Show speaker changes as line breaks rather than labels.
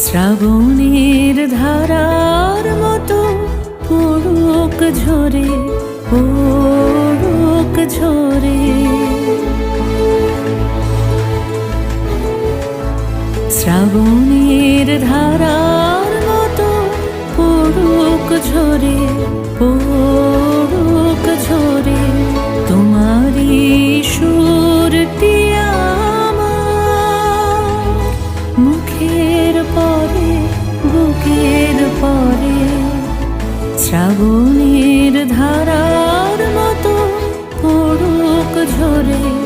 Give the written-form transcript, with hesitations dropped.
শ্রাবণের ধারার মতো পড়ুক ঝরে, পড়ুক ঝরে। শ্রাবণের ধারার মতো পড়ুক ঝরে, পড়ুক ঝরে। তোমারই সুরটি আমার মুখের পরে, বুকের পরে। শ্রাবণের ধারার মতো পড়ুক ঝরে।